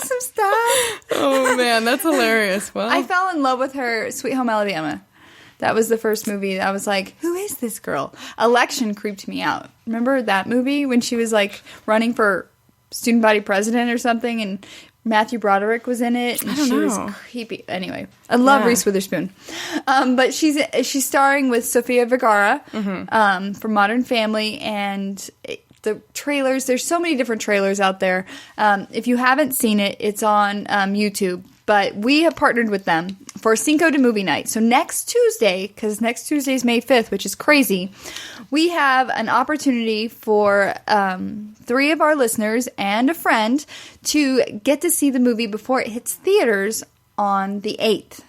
some stuff. Oh, man, that's hilarious. Well, I fell in love with her, Sweet Home Alabama. That was the first movie. I was like, who is this girl? Election creeped me out. Remember that movie when she was like running for student body president or something, and Matthew Broderick was in it, and I don't she know. was creepy. Anyway, I love Reese Witherspoon, but she's starring with Sofia Vergara from Modern Family, and the trailers. There's so many different trailers out there. If you haven't seen it, it's on YouTube. But we have partnered with them for Cinco de Movie Night. So next Tuesday, because next Tuesday is May 5th, which is crazy, we have an opportunity for 3 of our listeners and a friend to get to see the movie before it hits theaters on the 8th.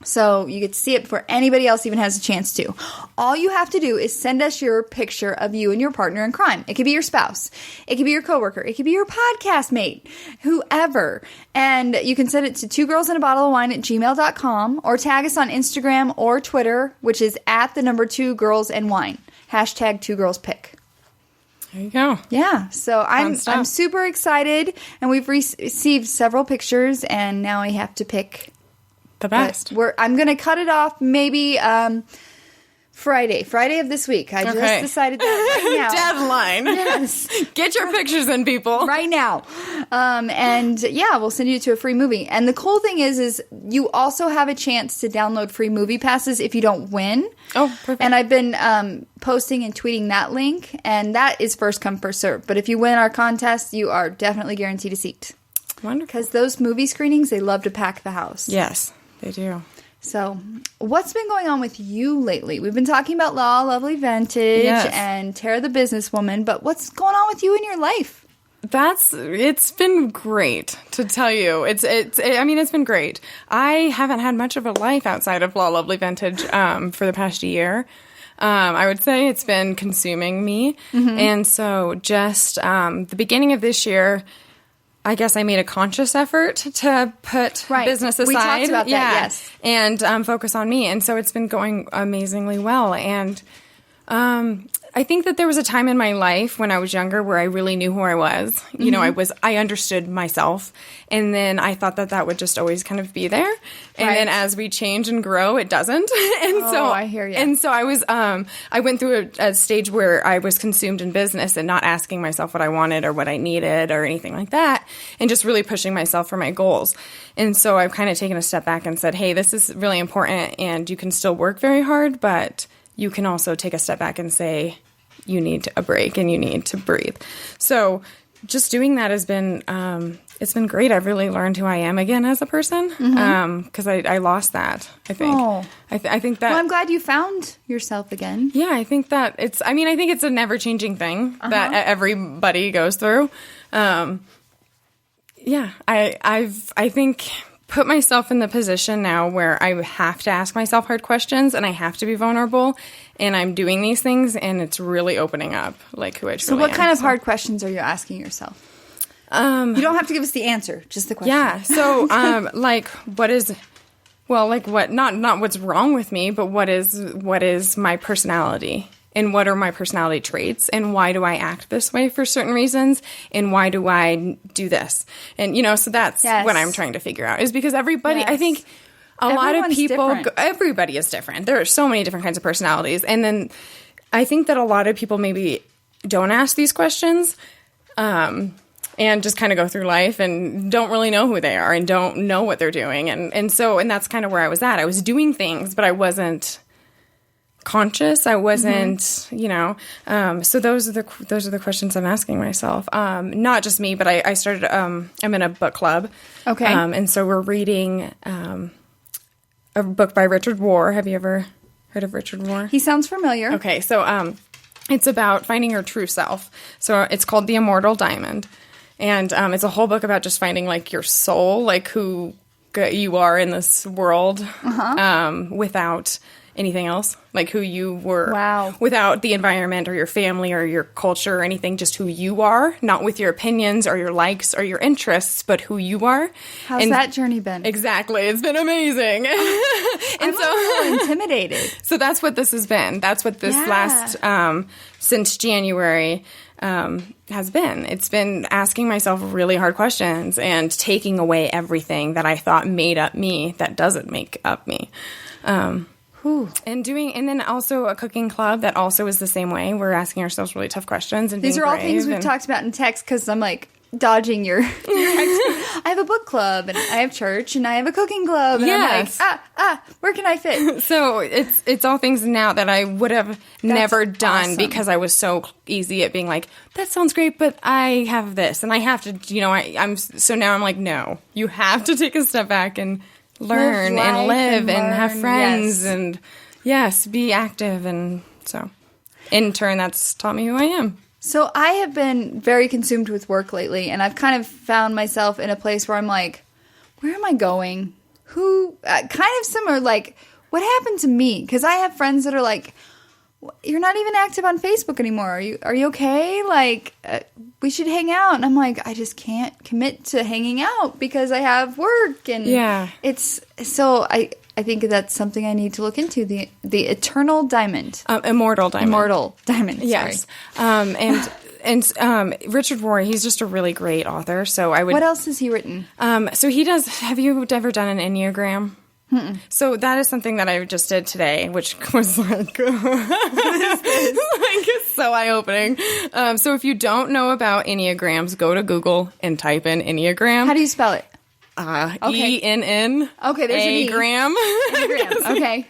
So you get to see it before anybody else even has a chance to. All you have to do is send us your picture of you and your partner in crime. It could be your spouse. It could be your coworker. It could be your podcast mate. Whoever. And you can send it to 2girlsandabottle-of-wine@gmail.com or tag us on Instagram or Twitter, which is @2girlsandwine. #2girlspick. There you go. Yeah. So I'm super excited, and we've received several pictures, and now I have to pick the best. I'm going to cut it off maybe Friday of this week. I just decided that right now. Deadline. Yes. Get your pictures in, people. Right now. And yeah, we'll send you to a free movie. And the cool thing is you also have a chance to download free movie passes if you don't win. Oh, perfect. And I've been posting and tweeting that link, and that is first come, first serve. But if you win our contest, you are definitely guaranteed a seat. Wonderful. Because those movie screenings, they love to pack the house. Yes. They do. So, what's been going on with you lately? We've been talking about Law Lovely Vintage and Tara the Businesswoman, but what's going on with you in your life? It's been great, to tell you. It's been great. I haven't had much of a life outside of Law Lovely Vintage for the past year. I would say it's been consuming me. Mm-hmm. And so just the beginning of this year, I guess I made a conscious effort to put business aside. We talked about that, yes. And focus on me. And so it's been going amazingly well. And I think that there was a time in my life when I was younger where I really knew who I was. You know, I understood myself. And then I thought that would just always kind of be there. And then as we change and grow, it doesn't. And so I hear you. And so I was, I went through a stage where I was consumed in business and not asking myself what I wanted or what I needed or anything like that. And just really pushing myself for my goals. And so I've kind of taken a step back and said, hey, this is really important and you can still work very hard, but you can also take a step back and say, you need a break and you need to breathe. So just doing that has been, it's been great. I've really learned who I am again as a person because I lost that, I think. Oh. I think that... Well, I'm glid you found yourself again. Yeah, I think that I think it's a never-changing thing that everybody goes through. I think... put myself in the position now where I have to ask myself hard questions and I have to be vulnerable and I'm doing these things and it's really opening up like who I truly am. So what kind of hard questions are you asking yourself? You don't have to give us the answer, just the question. Yeah. So not what's wrong with me, but what is my personality? And what are my personality traits? And why do I act this way for certain reasons? And why do I do this? And, so that's what I'm trying to figure out. Is because everybody, I think lot of people, everybody is different. There are so many different kinds of personalities. And then I think that a lot of people maybe don't ask these questions and just kind of go through life and don't really know who they are and don't know what they're doing. And that's kind of where I was at. I was doing things, but I wasn't conscious. I wasn't, so those are the questions I'm asking myself. Not just me, but I started, I'm in a book club. Okay. And so we're reading, a book by Richard Rohr. Have you ever heard of Richard Rohr? He sounds familiar. Okay. So, it's about finding your true self. So it's called The Immortal Diamond. And, it's a whole book about just finding like your soul, like who you are in this world, without anything else, like who you were without the environment or your family or your culture or anything, just who you are, not with your opinions or your likes or your interests, but who you are. How's that journey been? Exactly. It's been amazing. I'm a little intimidated. So that's what this has been. That's what this last, since January, has been. It's been asking myself really hard questions and taking away everything that I thought made up me that doesn't make up me. And then also a cooking club that also is the same way. We're asking ourselves really tough questions. And these are all things we've talked about in text because I'm like dodging your I have a book club and I have church and I have a cooking club and yes. I'm like, where can I fit? So it's all things now that I would have never done because I was so easy at being like, that sounds great, but I have this and I have to, so now I'm like, no, you have to take a step back and learn and live and have friends and be active. And so in turn, that's taught me who I am. So I have been very consumed with work lately, and I've kind of found myself in a place where I'm like, where am I going? Kind of similar, like, what happened to me? Because I have friends that are like, you're not even active on Facebook anymore. Are you okay? Like, we should hang out. And I'm like, I just can't commit to hanging out because I have work. And it's so I think that's something I need to look into, the eternal diamond. Immortal diamond. Immortal diamond, yes. And Richard Rohr, he's just a really great author. So I would. What else has he written? So he does, have you ever done an Enneagram? Mm-mm. So that is something that I just did today, which was like, so eye-opening. So if you don't know about Enneagrams, go to Google and type in Enneagram. How do you spell it? ENN. Okay, there's an E-gram. Enneagram. Okay.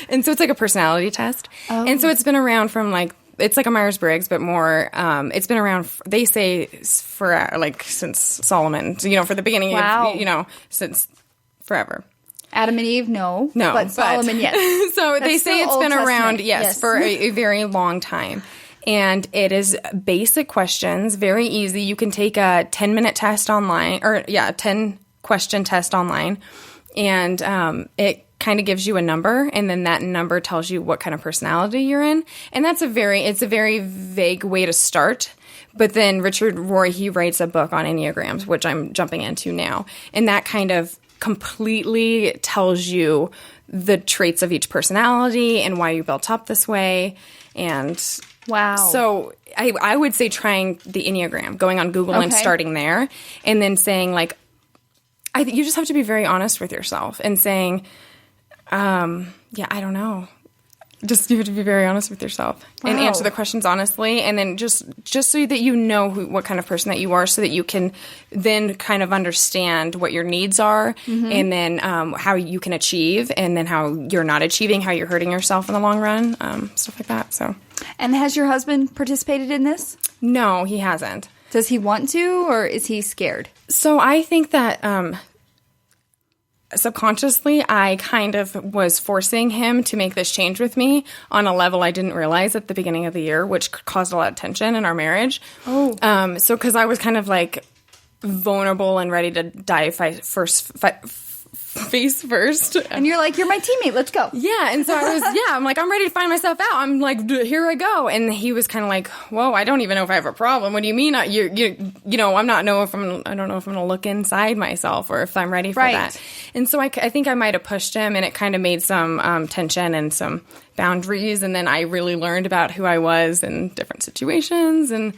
And so it's like a personality test. Oh. And so it's been around from like, it's like a Myers-Briggs, but more, it's been around, they say for like since Solomon, for the beginning of, since forever. Adam and Eve, no. But Solomon, yes. So they say it's been around, for a very long time. And it is basic questions, very easy. You can take a 10-minute test online, a 10-question test online. And it kind of gives you a number, and then that number tells you what kind of personality you're in. And it's a very vague way to start. But then Richard Rohr, he writes a book on Enneagrams, which I'm jumping into now. And that kind of completely tells you the traits of each personality and why you built up this way. And so I would say trying the Enneagram, going on Google and starting there, and then saying like, you just have to be very honest with yourself and saying, I don't know. Just you have to be very honest with yourself and answer the questions honestly, and then just so that you know what kind of person that you are, so that you can then kind of understand what your needs are, and then how you can achieve, and then how you're not achieving, how you're hurting yourself in the long run, stuff like that. So, and has your husband participated in this? No, he hasn't. Does he want to, or is he scared? So I think that subconsciously, I kind of was forcing him to make this change with me on a level I didn't realize at the beginning of the year, which caused a lot of tension in our marriage. So because I was kind of like vulnerable and ready to die face first. And you're like, you're my teammate, let's go. Yeah, and so I'm like, I'm ready to find myself out. I'm like, here I go. And he was kind of like, whoa, I don't even know if I have a problem. What do you mean? I don't know if I'm going to look inside myself or if I'm ready for that. And so I think I might have pushed him, and it kind of made some tension and some boundaries. And then I really learned about who I was in different situations. And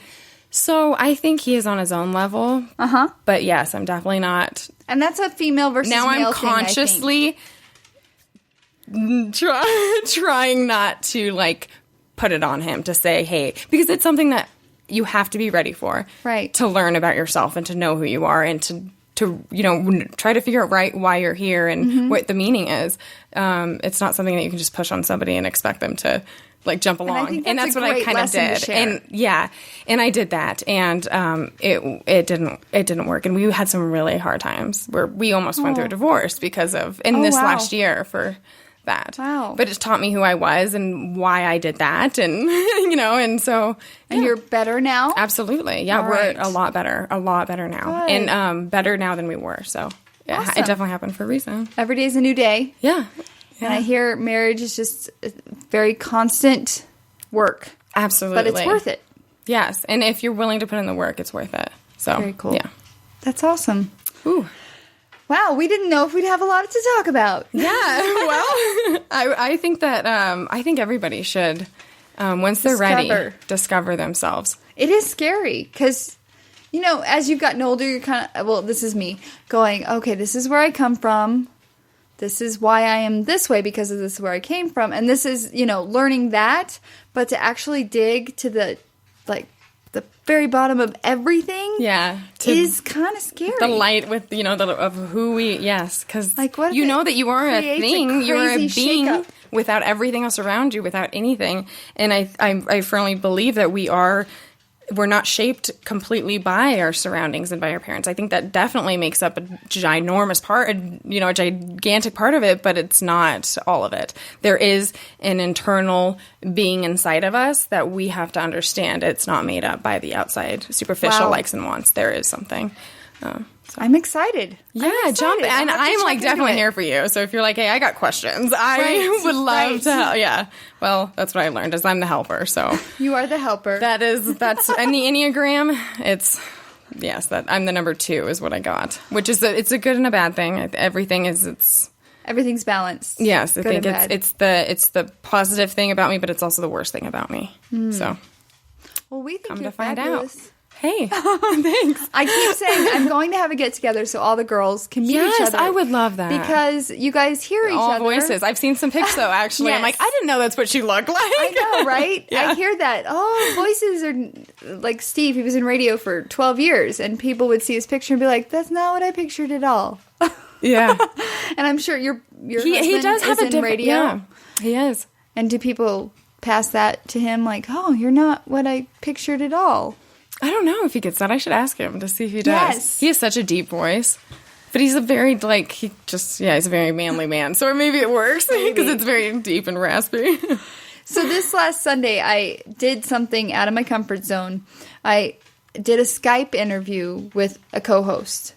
so I think he is on his own level. But yes, I'm definitely not. And that's a female versus male thing, now I'm consciously trying not to like put it on him to say, hey, because it's something that you have to be ready for. Right. To learn about yourself and to know who you are and to try to figure out why you're here and what the meaning is. It's not something that you can just push on somebody and expect them to like jump along, and that's what I kind of did. And and I did that, and it didn't work, and we had some really hard times where we almost went through a divorce because of this last year for that. Wow! But it taught me who I was and why I did that, and and so and you're better now. Absolutely, yeah, we're a lot better now, Good. And better now than we were. So yeah, awesome. It definitely happened for a reason. Every day's a new day. Yeah. And I hear marriage is just very constant work. Absolutely. But it's worth it. Yes. And if you're willing to put in the work, it's worth it. So very cool. Yeah. That's awesome. Ooh. Wow, we didn't know if we'd have a lot to talk about. Yeah. Well, I think that I think everybody should, once they're ready, discover themselves. It is scary because, you know, as you've gotten older, you're kind of, well, this is me going, okay, this is where I come from. This is why I am this way because of this is where I came from. And this is, you know, learning that, but to actually dig to the very bottom of everything is kind of scary. The light with, you know, of who we, yes, because like, what you know that you are a thing, you are a being shake-up without everything else around you, without anything. And I firmly believe that we're not shaped completely by our surroundings and by our parents. I think that definitely makes up a ginormous part, you know, a gigantic part of it, but it's not all of it. There is an internal being inside of us that we have to understand. It's not made up by the outside superficial likes and wants. There is something. I'm excited. Yeah, jump in. And I'm like definitely here for you. So if you're like, hey, I got questions, I would love to help. Yeah. Well, that's what I learned is I'm the helper. So you are the helper. That's in the Enneagram. It's that I'm the number 2 is what I got, which is it's a good and a bad thing. Everything's balanced. Yes, I think it's the positive thing about me, but it's also the worst thing about me. So, well, we think come you're to find fabulous. out. Hey, thanks. I keep saying I'm going to have a get-together so all the girls can meet each other. Yes, I would love that. Because you guys hear each all other. All voices. I've seen some pics, though, actually. Yes. I'm like, I didn't know that's what she looked like. I know, right? Yeah. I hear that. Oh, voices are... Like Steve, he was in radio for 12 years, and people would see his picture and be like, that's not what I pictured at all. Yeah. And I'm sure your he does have a different radio. Yeah, he is. And do people pass that to hhim like, oh, you're not what I pictured at all? I don't know if he gets that. I should ask him to see if he does. Yes. He has such a deep voice. But he's a very, he's a very manly man. So maybe it works because it's very deep and raspy. So this last Sunday, I did something out of my comfort zone. I did a Skype interview with a co-host.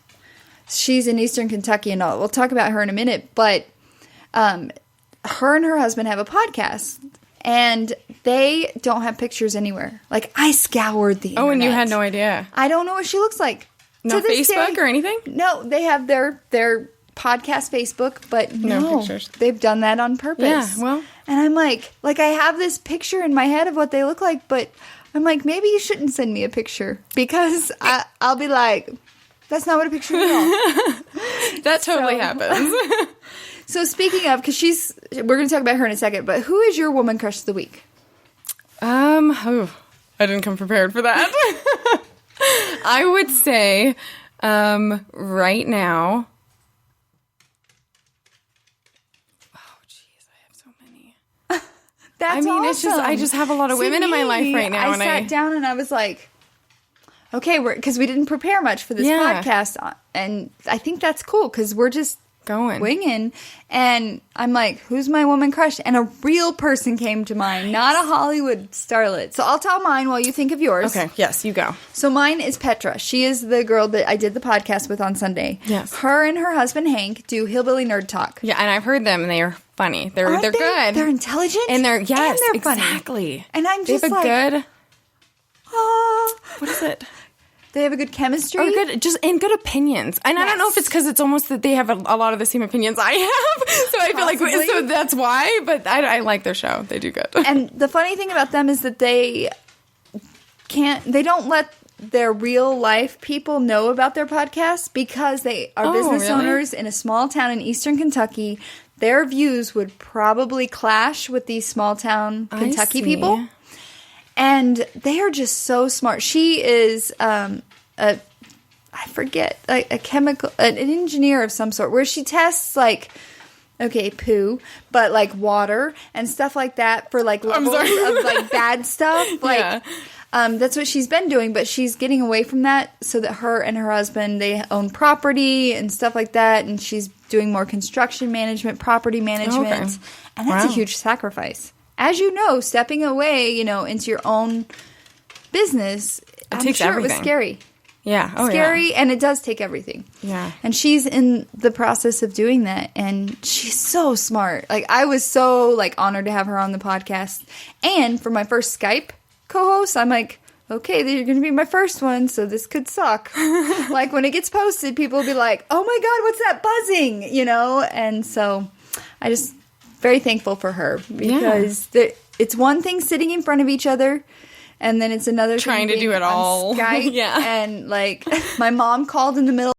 She's in Eastern Kentucky and all. We'll talk about her in a minute. But her and her husband have a podcast. And they don't have pictures anywhere. Like, I scoured the internet. Oh, and you had no idea. I don't know what she looks like. No Facebook or anything? No, they have their podcast Facebook, but no pictures. They've done that on purpose. Yeah, well. And I'm like I have this picture in my head of what they look like, but I'm like, maybe you shouldn't send me a picture because I'll be like, that's not what a picture is at all. That totally happens. So speaking of, because we're going to talk about her in a second, but who is your woman crush of the week? I didn't come prepared for that. I would say, right now. Oh, jeez, I have so many. That's awesome. It's just I just have a lot of women in my life right now. I sat down and I was like, okay, because we didn't prepare much for this podcast, and I think that's cool because we're just winging, and I'm like, who's my woman crush? And a real person came to mind, not a Hollywood starlet. So I'll tell mine while you think of yours. Okay, yes, you go. So mine is Petra. She is the girl that I did the podcast with on Sunday. Yes. Her and her husband Hank do Hillbilly Nerd Talk. Yeah, and I've heard them, and they are funny. They're good. They're intelligent, and they're funny. Exactly. And I'm just they have a good. What is it? They have a good chemistry. Or good opinions. And I don't know if it's because it's almost that they have a lot of the same opinions I have. So I feel like so that's why. But I like their show. They do good. And the funny thing about them is that they don't let their real life people know about their podcast because they are business owners in a small town in Eastern Kentucky. Their views would probably clash with these small town Kentucky people. And they are just so smart. She is an engineer of some sort, where she tests poo, but water and stuff like that for levels of bad stuff. That's what she's been doing, but she's getting away from that so that her and her husband, they own property and stuff like that, and she's doing more construction management, property management, and that's a huge sacrifice. As you know, stepping away, into your own business, I'm sure everything. It was scary. Yeah. Scary, and it does take everything. Yeah. And she's in the process of doing that, and she's so smart. I was so, honored to have her on the podcast. And for my first Skype co-host, I'm like, okay, you're going to be my first one, so this could suck. When it gets posted, people will be like, oh my God, what's that buzzing? And so I just... very thankful for her because it's one thing sitting in front of each other and then it's another trying thing to do it all Skype, yeah, and like my mom called in the middle